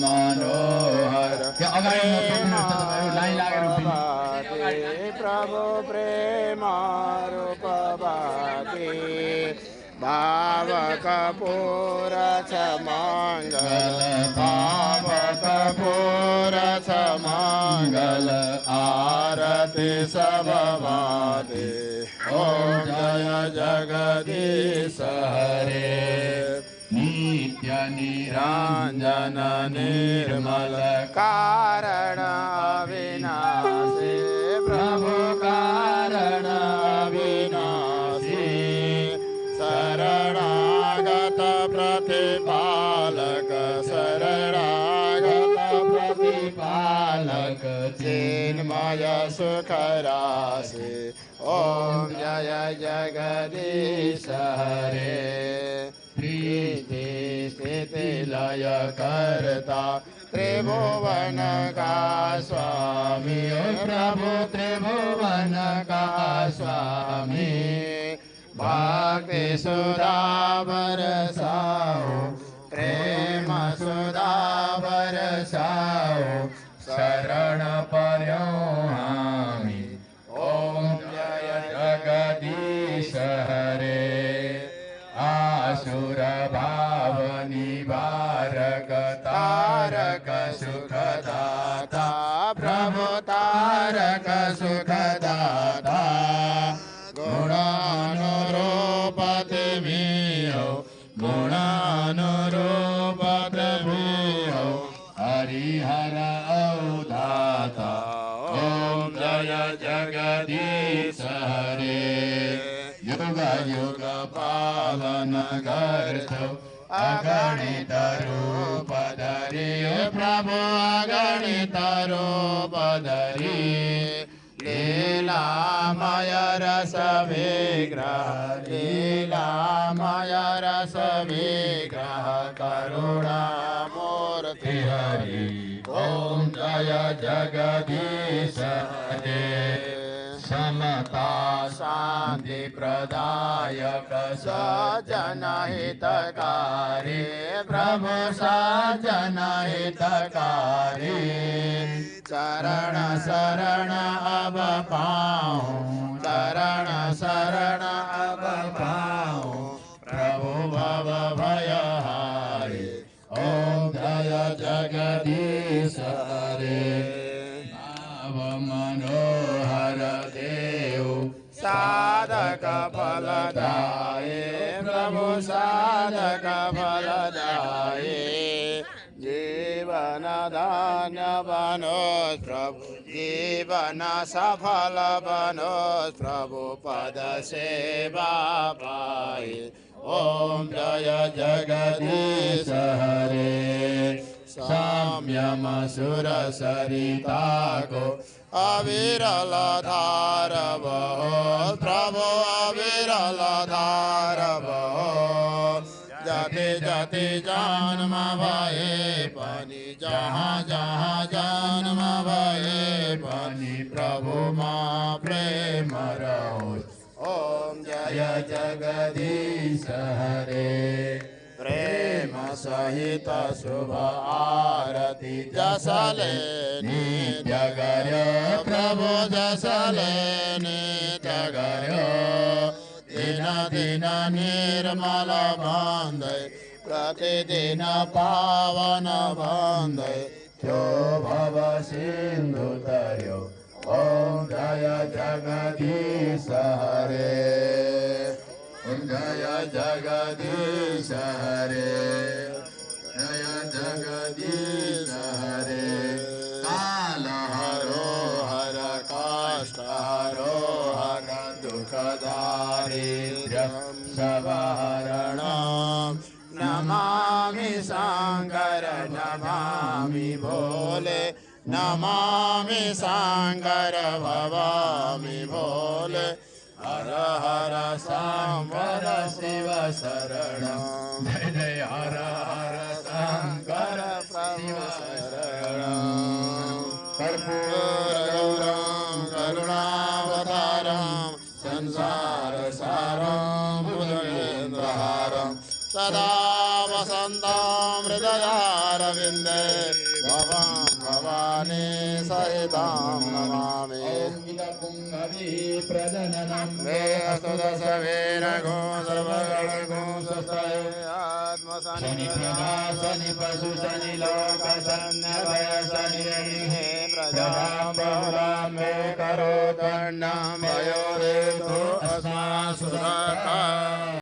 मनोहर प्रभु प्रेम रूप भाति भावक पूरछ मंगल भावक पूरछ मंगल आरती सब भाति ओम जय जगदीश हरे नित्य निरंजन निर्मल कारण अविनाशी प्रभु कारण अविनाशी शरणागत प्रतिपालक शरणागत प्रतिपालक चिन्मय सुख राशि ओम जय जगदीश हरे प्रीति स्थिति लय करता त्रिभुवन का स्वामी प्रभु त्रिभुवन का स्वामी भक्ति सुधा बरसाओ प्रेम सुधा बरसाओ शरण पर्यो हामी ओम जय जगदीश हरे आसुर भाव निवारक तारक सुखदाता प्रभु तारक सुखदाता गुणानुरूपति मीयो गुणानुरूपति मीयो हरिहर अवधाता ओम जय जगदीश हरे युग युग पालन करतो अगणित रूप धरि प्रभु अगणित रूप धरि लीलामय रस विग्रह लीलामय रस विग्रह करुणा मूर्ति हरि ओम जय जगदीश हरे समता शांति प्रदायक सजन हितकारी प्रभु सजन हितकारी चरण शरण अब पाऊं चरण शरण अब पाऊं प्रभु भव भयहारी ओम जय जगदीश हरे मनोहर देव साधक फलदाये प्रभु साधक फलदाये जीवन धान्य बनो प्रभु जीवन सफल बनो प्रभु पद सेवा पाए ओम जय जगदीश हरे साम्यम सुर सरिता को अविरल धार बहो प्रभु अविरल धार बहो जति जति जन्म भये पनि जहाँ जहाँ जन्म भये पनि प्रभु माँ प्रेम रहो ओम जय जगदीश हरे प्रेम सहित शुभ आरती जसले नित्य गर्यो प्रभु जसले नित्य गर्यो दिन दिन निर्मल बन्दै प्रतिदिन पावन बन्दै त्यो भव सिन्धु तर्यो ओम जय जगदीश हरे जय जगदीश हरे जय जगदीश हरे काल हरो हर काष्ठ हरो हर दुख दारिद्र्यं सबहरणं नमामि शंकर नमामि भोले नमामि शंकर भवामि भोले हर हर सांबर शिव शरणं जय जय हर हर शंकर शिव शरणं कर्पूर गौरं करुणावतारं संसार सारं बुधेन्द्रहारं सदा वसन्तं हृदयारविन्दे वन्दे भवं भवानी सहितां नमामि मे अस्तु दशवीरगो सर्वगणगो स्वस्ताय शनि प्रभा शनि पशु शनि लोक शन्यभय शनि हे प्रजां बहुलां मे करोतु भयो रेतु अस्मासु